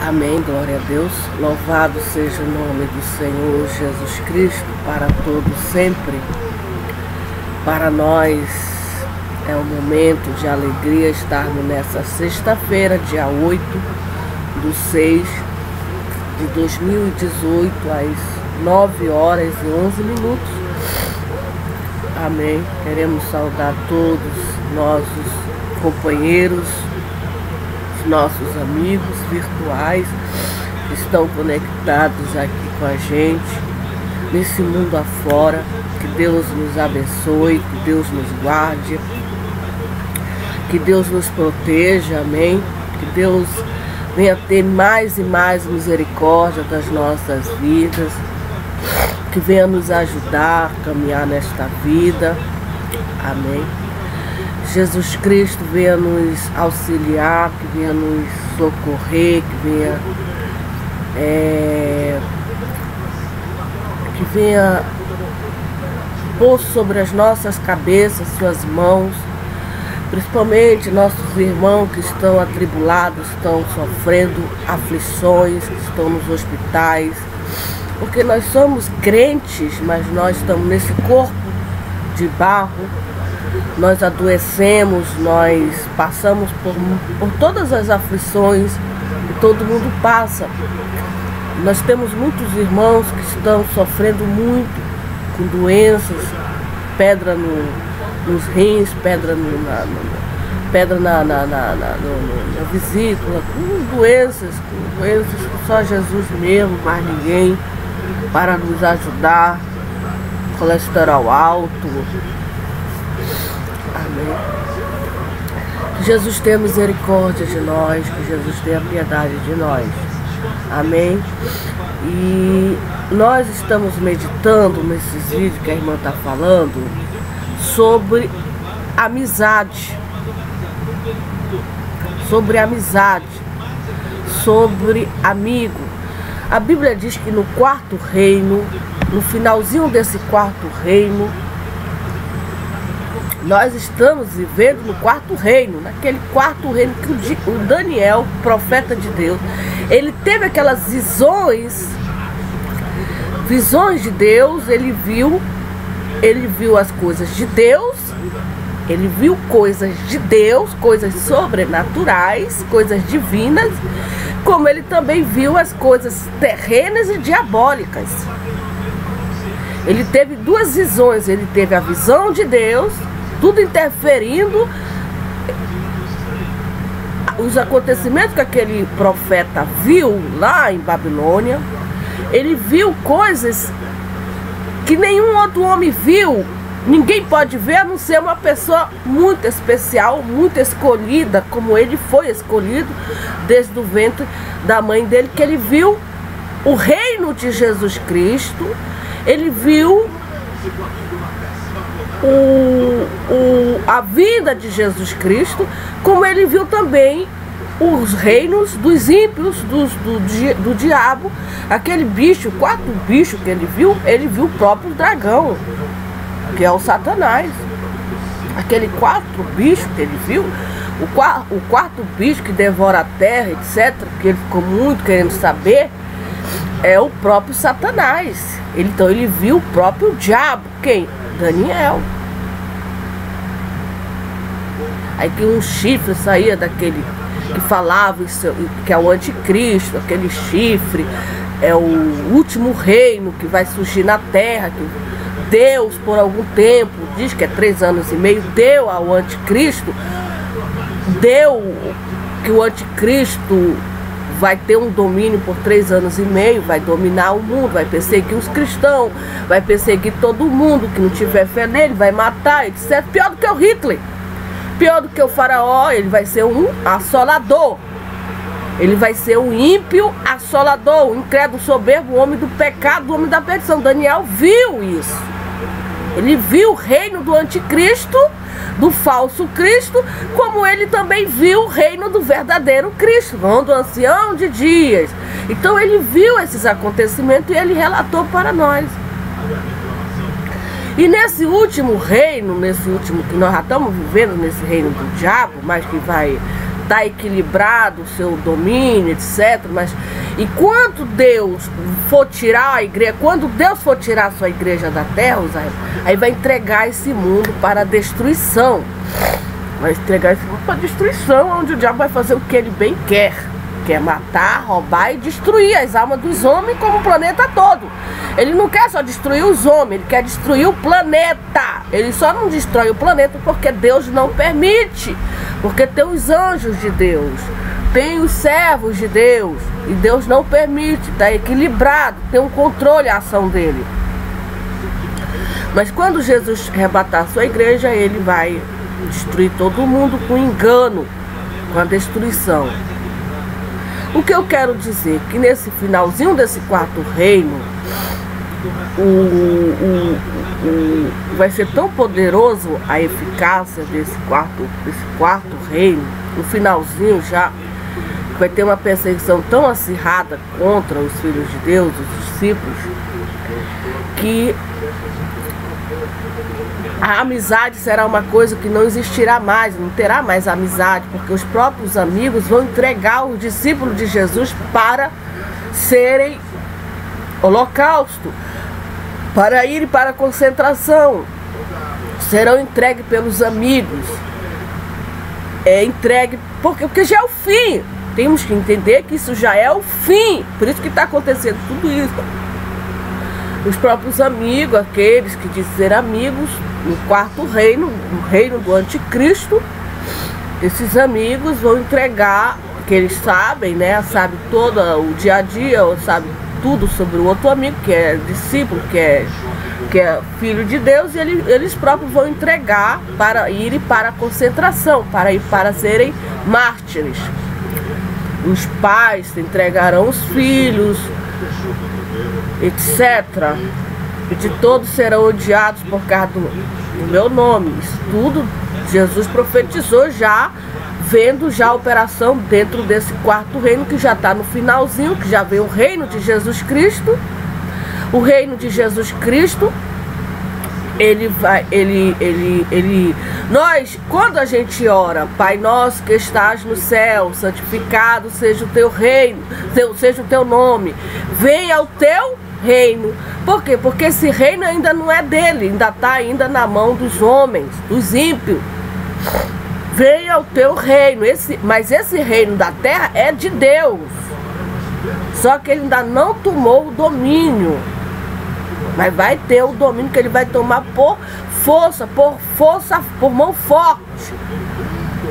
Amém, glória a Deus. Louvado seja o nome do Senhor Jesus Cristo, para todos sempre. Para nós é um momento de alegria estarmos nessa sexta-feira, dia 8/6 de 2018, às 9h11. Amém. Queremos saudar todos nossos companheiros, nossos amigos virtuais que estão conectados aqui com a gente nesse mundo afora. Que Deus nos abençoe, que Deus nos guarde, que Deus nos proteja, amém. Que Deus venha ter mais e mais misericórdia das nossas vidas, que venha nos ajudar a caminhar nesta vida, amém. Jesus Cristo venha nos auxiliar, que venha nos socorrer, que venha pôr sobre as nossas cabeças suas mãos, principalmente nossos irmãos que estão atribulados, estão sofrendo aflições, que estão nos hospitais, porque nós somos crentes, mas nós estamos nesse corpo de barro. Nós adoecemos, nós passamos por todas as aflições que todo mundo passa. Nós temos muitos irmãos que estão sofrendo muito com doenças, pedra nos rins, pedra na vesícula, com doenças que só Jesus mesmo, mais ninguém, para nos ajudar, colesterol alto. Amém. Que Jesus tenha misericórdia de nós, que Jesus tenha piedade de nós. Amém. E nós estamos meditando nesses vídeos que a irmã está falando sobre amizade. Sobre amizade. Sobre amigo. A Bíblia diz que no quarto reino, no finalzinho desse quarto reino, nós estamos vivendo no quarto reino, naquele quarto reino que o Daniel, profeta de Deus, ele teve aquelas visões de Deus, ele viu as coisas de Deus, ele viu coisas de Deus, coisas sobrenaturais, coisas divinas, como ele também viu as coisas terrenas e diabólicas. Ele teve duas visões, ele teve a visão de Deus, tudo interferindo, os acontecimentos que aquele profeta viu lá em Babilônia. Ele viu coisas que nenhum outro homem viu. Ninguém pode ver, a não ser uma pessoa muito especial, muito escolhida, como ele foi escolhido desde o ventre da mãe dele, que ele viu o reino de Jesus Cristo, ele viu a vida de Jesus Cristo, como ele viu também os reinos dos ímpios, do diabo. Aquele bicho, 4 bichos que ele viu o próprio dragão, que é o Satanás. Aquele 4 bichos que ele viu, o quarto bicho que devora a terra, etc., que ele ficou muito querendo saber, é o próprio Satanás. Então ele viu o próprio diabo. Quem? Daniel. Aí que um chifre saía daquele que falava isso, que é o anticristo. Aquele chifre é o último reino que vai surgir na terra, que Deus por algum tempo, diz que é 3 anos e meio, deu ao anticristo, deu que o anticristo vai ter um domínio por 3 anos e meio, vai dominar o mundo, vai perseguir os cristãos, vai perseguir todo mundo que não tiver fé nele, vai matar, etc. Pior do que o Hitler, pior do que o faraó. Ele vai ser um assolador, ele vai ser um ímpio assolador, um incrédulo soberbo, o homem do pecado, o homem da perdição. Daniel viu isso, ele viu o reino do anticristo, do falso Cristo, como ele também viu o reino do verdadeiro Cristo, do ancião de dias. Então ele viu esses acontecimentos e ele relatou para nós. E nesse último reino, que nós já estamos vivendo, nesse reino do diabo, mas que vai está equilibrado o seu domínio, etc. Mas enquanto Deus for tirar a igreja, quando Deus for tirar a sua igreja da terra, aí vai entregar esse mundo para a destruição. Vai entregar esse mundo para a destruição, onde o diabo vai fazer o que ele bem quer. Quer matar, roubar e destruir as almas dos homens como o planeta todo. Ele não quer só destruir os homens, ele quer destruir o planeta. Ele só não destrói o planeta porque Deus não permite. Porque tem os anjos de Deus, tem os servos de Deus, e Deus não permite, está equilibrado, tem um controle a ação dele. Mas quando Jesus arrebatar a sua igreja, ele vai destruir todo mundo com engano, com a destruição. O que eu quero dizer que nesse finalzinho desse quarto reino, vai ser tão poderoso a eficácia desse quarto reino, no finalzinho já, vai ter uma perseguição tão acirrada contra os filhos de Deus, os discípulos, que a amizade será uma coisa que não existirá mais, não terá mais amizade, porque os próprios amigos vão entregar os discípulos de Jesus para serem holocausto, para ir para a concentração. Serão entregues pelos amigos. Entregue porque já é o fim. Temos que entender que isso já é o fim. Por isso que está acontecendo tudo isso. Os próprios amigos, aqueles que dizem ser amigos, no quarto reino, no reino do anticristo, esses amigos vão entregar, que eles sabem, né? Sabem todo o dia a dia, sabem tudo sobre o outro amigo, que é discípulo, que é filho de Deus, e eles próprios vão entregar para ir para a concentração, para serem mártires. Os pais entregarão os filhos, etc. E de todos serão odiados por causa do meu nome. Isso tudo Jesus profetizou já, vendo já a operação dentro desse quarto reino, que já está no finalzinho, que já veio o reino de Jesus Cristo. O reino de Jesus Cristo, nós, quando a gente ora, Pai nosso que estás no céu, santificado seja o teu reino, seja o teu nome, venha o teu reino. Por quê? Porque esse reino ainda não é dele, ainda está ainda na mão dos homens, dos ímpios. Venha o teu reino, mas esse reino da terra é de Deus, só que ele ainda não tomou o domínio, mas vai ter o domínio que ele vai tomar por força, por mão forte.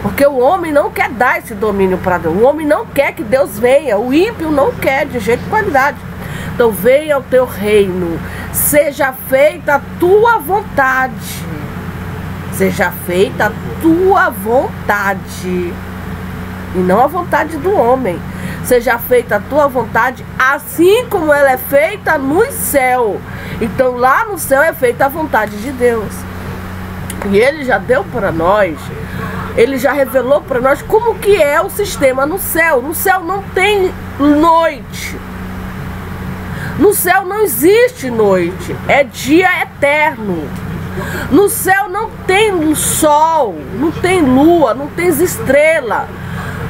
Porque o homem não quer dar esse domínio para Deus, o homem não quer que Deus venha, o ímpio não quer de jeito de qualidade. Então venha o teu reino, seja feita a tua vontade, seja feita a tua vontade, e não a vontade do homem. Seja feita a tua vontade, assim como ela é feita no céu. Então lá no céu é feita a vontade de Deus. E ele já deu para nós, ele já revelou para nós como que é o sistema no céu. No céu não tem noite. No céu não existe noite, é dia eterno. No céu não tem sol, não tem lua, não tem estrela.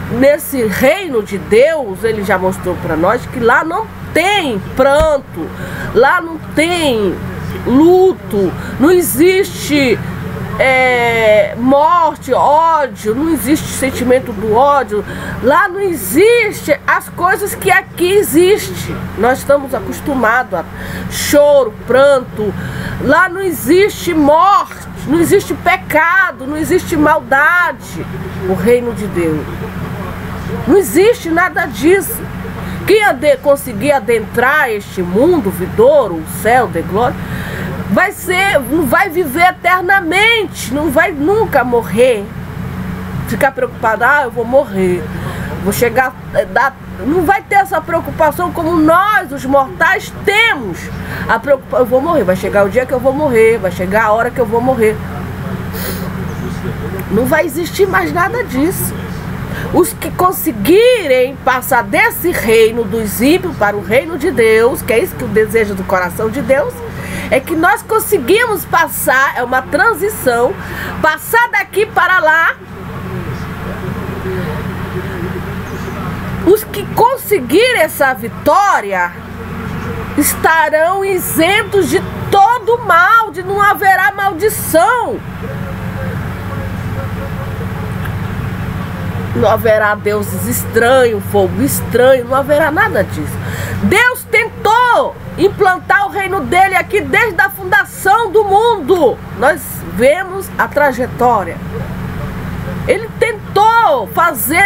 Nesse reino de Deus, ele já mostrou para nós que lá não tem pranto, lá não tem luto, não existe morte, ódio, não existe sentimento do ódio. Lá não existe as coisas que aqui existem. Nós estamos acostumados a choro, pranto. Lá não existe morte, não existe pecado, não existe maldade. O reino de Deus não existe nada disso. Quem conseguir adentrar este mundo vidouro, o céu de glória, vai viver eternamente, não vai nunca morrer. Ficar preocupado, eu vou morrer, vou chegar, não vai ter essa preocupação como nós, os mortais, temos. A preocupação, eu vou morrer, vai chegar o dia que eu vou morrer, vai chegar a hora que eu vou morrer. Não vai existir mais nada disso. Os que conseguirem passar desse reino dos ímpios para o reino de Deus, que é isso que o desejo do coração de Deus, é que nós conseguimos passar, é uma transição, passar daqui para lá, conseguir essa vitória, estarão isentos de todo mal, de não haverá maldição. Não haverá deuses estranhos, fogo estranho, não haverá nada disso. Deus tentou implantar o reino dele aqui desde a fundação do mundo. Nós vemos a trajetória. Ele tentou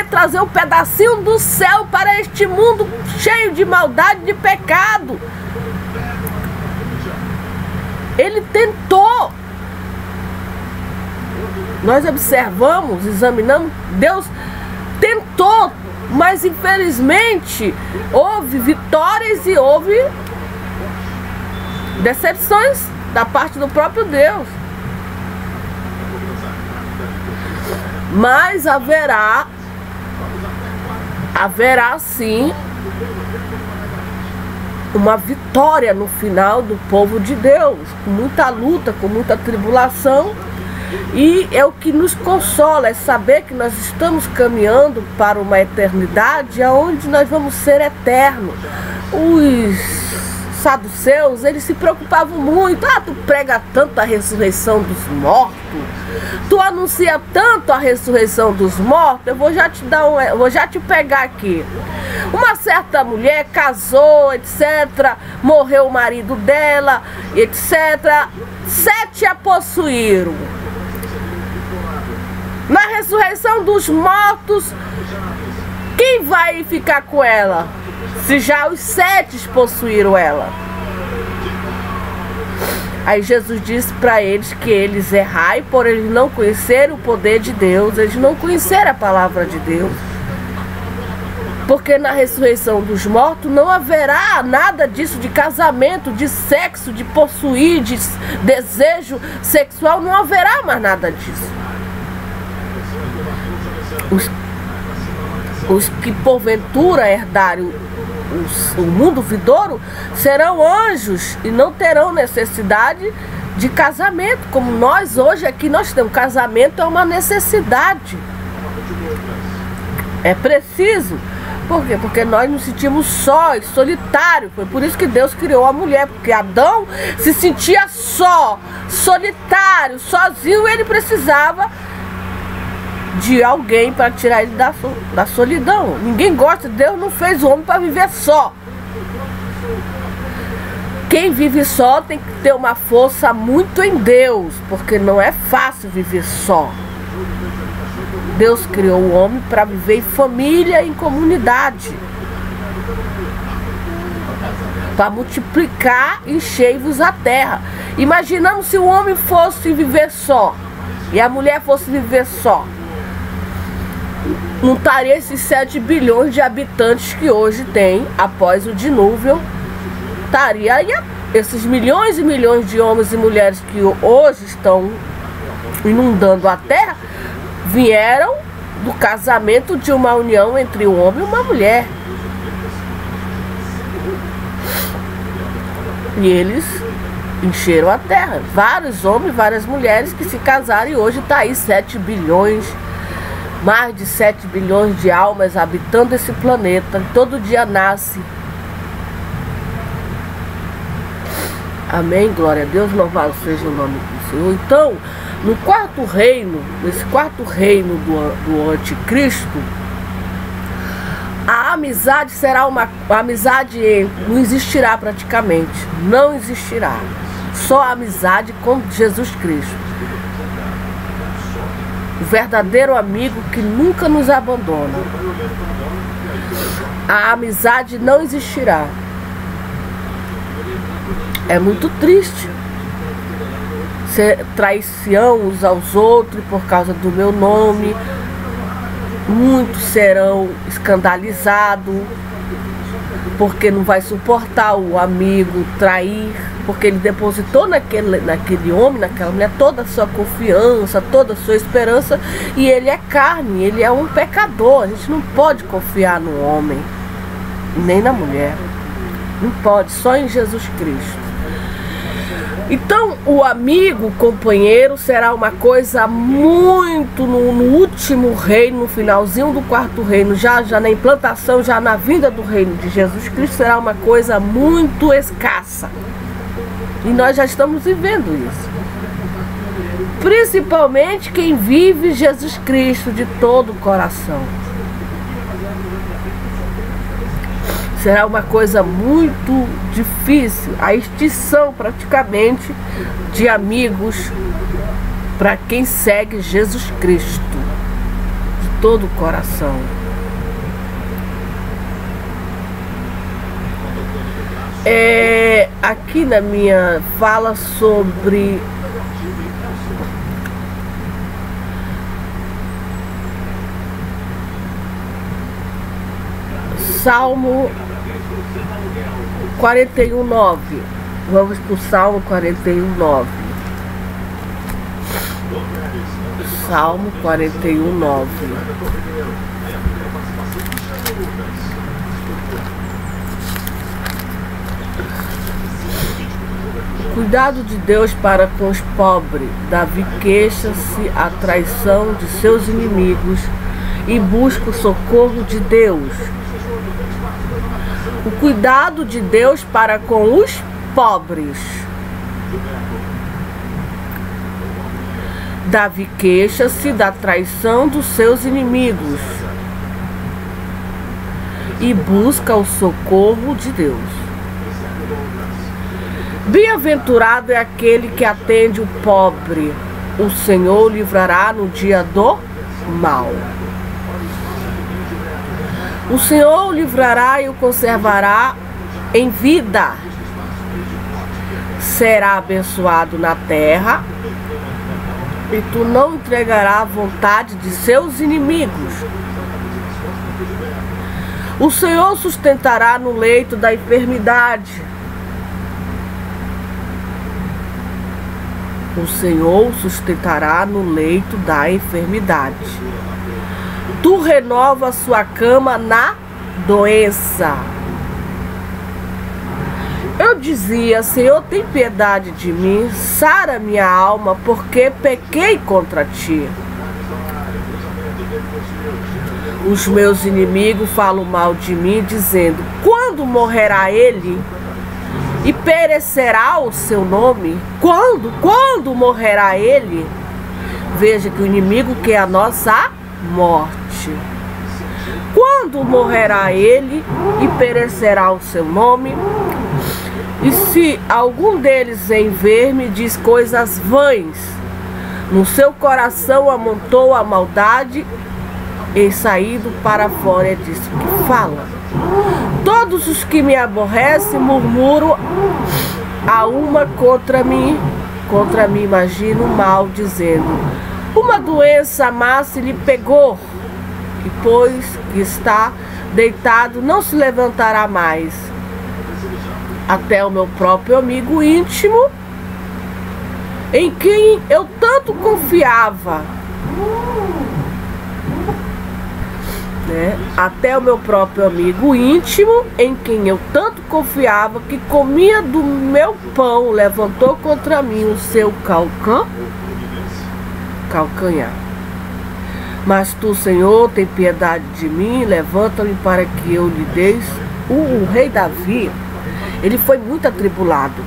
trazer um pedacinho do céu para este mundo cheio de maldade, de pecado. Ele tentou. Nós observamos, examinamos, Deus tentou, mas infelizmente houve vitórias e houve decepções da parte do próprio Deus. Mas haverá sim uma vitória no final do povo de Deus, com muita luta, com muita tribulação. E é o que nos consola, é saber que nós estamos caminhando para uma eternidade onde nós vamos ser eternos. Os saduceus, eles se preocupavam muito. Tu prega tanto a ressurreição dos mortos, tu anuncia tanto a ressurreição dos mortos. Eu vou já te pegar aqui. Uma certa mulher casou, etc. Morreu o marido dela, etc. 7 a possuíram. Na ressurreição dos mortos, quem vai ficar com ela? Se já os 7 possuíram ela. Aí Jesus disse para eles que eles erraram por eles não conhecerem o poder de Deus, eles não conheceram a palavra de Deus. Porque na ressurreição dos mortos não haverá nada disso de casamento, de sexo, de possuir, de desejo sexual, não haverá mais nada disso. Os que porventura herdarem o mundo vindouro serão anjos e não terão necessidade de casamento, como nós hoje aqui nós temos. Casamento é uma necessidade, é preciso. Por quê? Porque nós nos sentimos sós, solitários. Foi por isso que Deus criou a mulher, porque Adão se sentia só, solitário, sozinho. Ele precisava de alguém para tirar ele da solidão. Ninguém gosta, Deus não fez o homem para viver só. Quem vive só tem que ter uma força muito em Deus, porque não é fácil viver só. Deus criou o homem para viver em família, em comunidade, para multiplicar e encher-vos a terra. Imaginamos se o homem fosse viver só e a mulher fosse viver só. Não estaria esses 7 bilhões de habitantes que hoje tem após o dilúvio. Estaria aí esses milhões e milhões de homens e mulheres que hoje estão inundando a terra, vieram do casamento de uma união entre um homem e uma mulher. E eles encheram a terra. Vários homens, várias mulheres que se casaram, e hoje está aí 7 bilhões, mais de 7 bilhões de almas habitando esse planeta. Todo dia nasce. Amém, glória a Deus, louvado seja o nome do Senhor. Então, no quarto reino, nesse quarto reino do anticristo, a amizade será a amizade não existirá praticamente, não existirá. Só a amizade com Jesus Cristo. O verdadeiro amigo que nunca nos abandona. A amizade não existirá. É muito triste ser traição uns aos outros por causa do meu nome. Muitos serão escandalizados porque não vai suportar o amigo trair, porque ele depositou naquele homem, naquela mulher, toda a sua confiança, toda a sua esperança, e ele é carne, ele é um pecador. A gente não pode confiar no homem, nem na mulher. Não pode, só em Jesus Cristo. Então, o amigo, o companheiro, será uma coisa muito no último reino, no finalzinho do quarto reino, já na implantação, já na vinda do reino de Jesus Cristo, será uma coisa muito escassa. E nós já estamos vivendo isso. Principalmente quem vive Jesus Cristo de todo o coração. Será uma coisa muito difícil, a extinção praticamente de amigos para quem segue Jesus Cristo de todo o coração. Aqui na minha fala sobre Salmo 41:9. Vamos para o Salmo 41:9. Salmo 41:9. Cuidado de Deus para com os pobres. Davi queixa-se a traição de seus inimigos e busca o socorro de Deus. O cuidado de Deus para com os pobres. Davi queixa-se da traição dos seus inimigos e busca o socorro de Deus. Bem-aventurado é aquele que atende o pobre. O Senhor o livrará no dia do mal. O Senhor o livrará e o conservará em vida. Será abençoado na terra e tu não entregarás à vontade de seus inimigos. O Senhor sustentará no leito da enfermidade. O Senhor sustentará no leito da enfermidade. Tu renova a sua cama na doença. Eu dizia: Senhor, tem piedade de mim, sara minha alma, porque pequei contra ti. Os meus inimigos falam mal de mim, dizendo: quando morrerá ele? E perecerá o seu nome? Quando morrerá ele? Veja que o inimigo quer a nossa morte. Quando morrerá ele e perecerá o seu nome? E se algum deles em ver-me diz coisas vãs, no seu coração amontou a maldade e saído para fora é disso que fala. Todos os que me aborrecem murmuram a uma contra mim imagino mal, dizendo: uma doença má se lhe pegou, e pois que está deitado não se levantará mais. Até o meu próprio amigo íntimo, em quem eu tanto confiava, até o meu próprio amigo íntimo, em quem eu tanto confiava, que comia do meu pão, levantou contra mim o seu calcanhar. Mas tu, Senhor, tem piedade de mim, levanta-me para que eu lhe deis. O rei Davi, ele foi muito atribulado.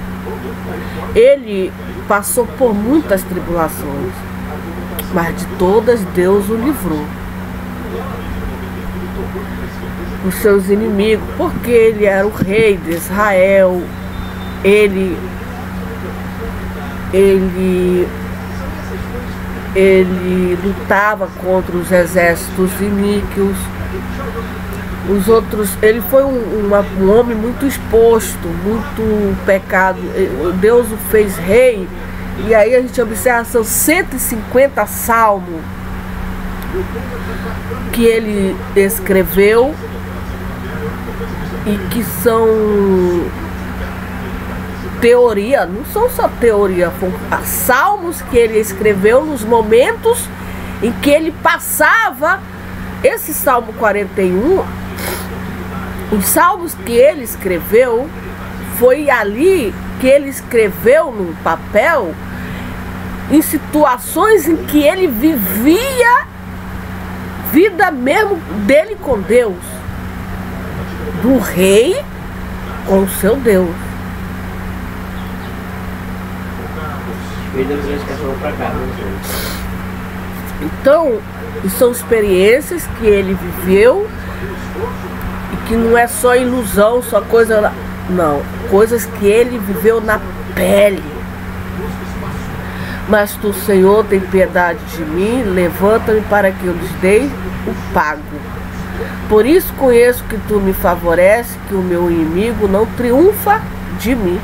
Ele passou por muitas tribulações, mas de todas Deus o livrou. Os seus inimigos, porque ele era o rei de Israel, ele lutava contra os exércitos iníquos. Os outros, ele foi um homem muito exposto, muito pecado. Deus o fez rei, e aí a gente observa, são 150 salmos que ele escreveu e que são teoria, não são só teoria, foram salmos que ele escreveu nos momentos em que ele passava. Esse Salmo 41, os salmos que ele escreveu, foi ali que ele escreveu num papel em situações em que ele vivia vida mesmo dele com Deus, do rei com o seu Deus. Então, são experiências que ele viveu e que não é só ilusão, só coisa... Não, coisas que ele viveu na pele. Mas tu, Senhor, tem piedade de mim, levanta-me para que eu lhes dê o pago. Por isso conheço que tu me favoreces, que o meu inimigo não triunfa de mim.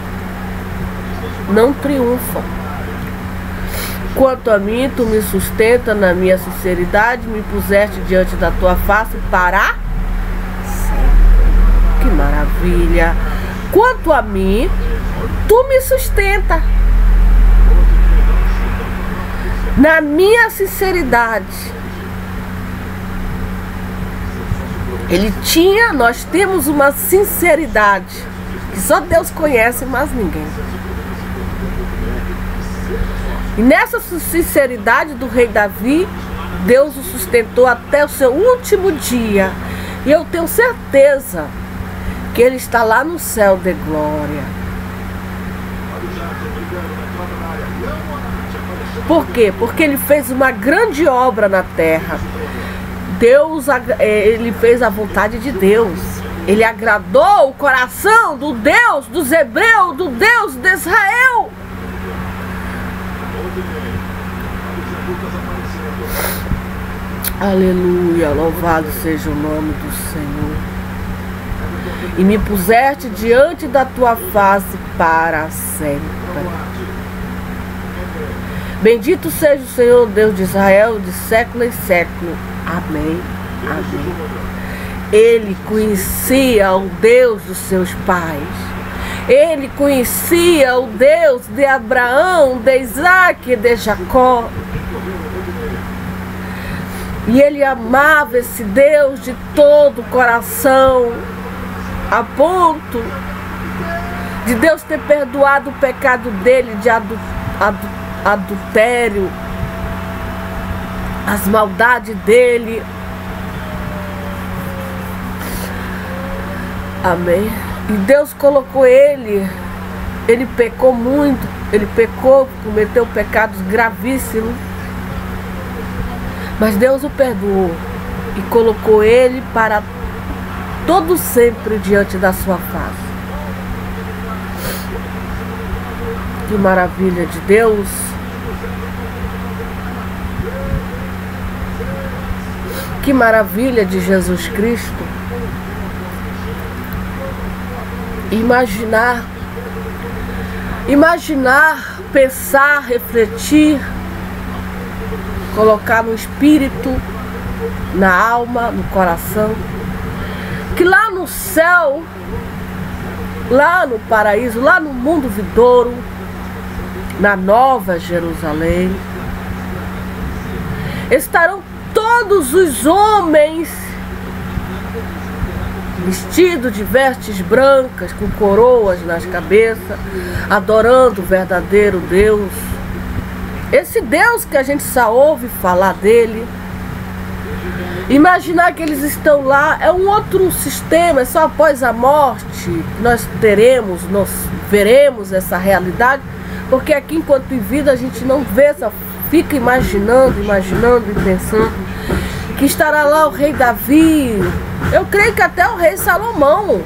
Não triunfa. Quanto a mim, tu me sustenta na minha sinceridade, me puseste diante da tua face para sempre. Que maravilha! Quanto a mim, tu me sustenta na minha sinceridade. Nós temos uma sinceridade que só Deus conhece, mas ninguém. E nessa sinceridade do rei Davi, Deus o sustentou até o seu último dia. E eu tenho certeza que ele está lá no céu de glória. Por quê? Porque ele fez uma grande obra na terra. Ele fez a vontade de Deus. Ele agradou o coração do Deus dos hebreus, do Deus de Israel. Aleluia, louvado seja o nome do Senhor. E me puseste diante da tua face para sempre. Bendito seja o Senhor Deus de Israel de século em século. Amém. Amém. Ele conhecia o Deus dos seus pais. Ele conhecia o Deus de Abraão, de Isaac e de Jacó. E ele amava esse Deus de todo o coração, a ponto de Deus ter perdoado o pecado dele de adultério, as maldades dele. Amém. E Deus colocou ele pecou muito, ele pecou, cometeu pecados gravíssimos. Mas Deus o perdoou e colocou ele para todo sempre diante da sua face. Que maravilha de Deus! Que maravilha de Jesus Cristo! Imaginar, pensar, refletir, colocar no espírito, na alma, no coração, que lá no céu, lá no paraíso, lá no mundo vindouro, na Nova Jerusalém, estarão todos os homens vestidos de vestes brancas, com coroas nas cabeças, adorando o verdadeiro Deus. Esse Deus que a gente só ouve falar dele. Imaginar que eles estão lá é um outro sistema, é só após a morte que nós veremos essa realidade, porque aqui enquanto em vida a gente não vê, só fica imaginando e pensando que estará lá o rei Davi. Eu creio que até o rei Salomão,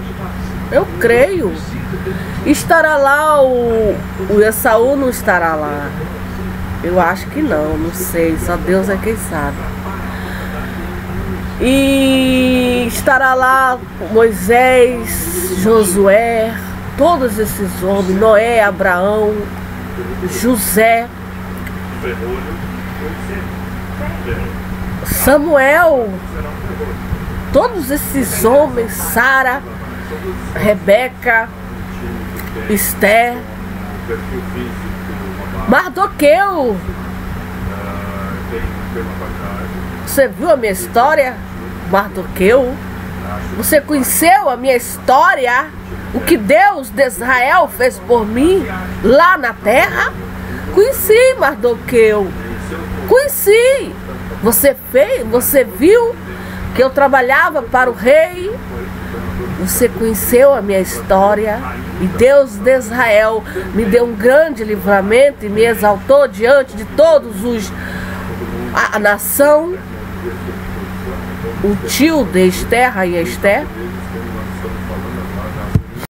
eu creio. Estará lá o Esaú, não estará lá. Eu acho que não sei, só Deus é quem sabe. E estará lá Moisés, Josué, todos esses homens, Noé, Abraão, José, Samuel, todos esses homens, Sara, Rebeca, Esther, Mardoqueu. Você viu a minha história? Mardoqueu. Você conheceu a minha história? O que Deus de Israel fez por mim lá na terra? Conheci, Mardoqueu. Conheci. Você fez, você viu que eu trabalhava para o rei? Você conheceu a minha história? E Deus de Israel me deu um grande livramento e me exaltou diante de todos a nação, o tio de Esther, rainha Esther.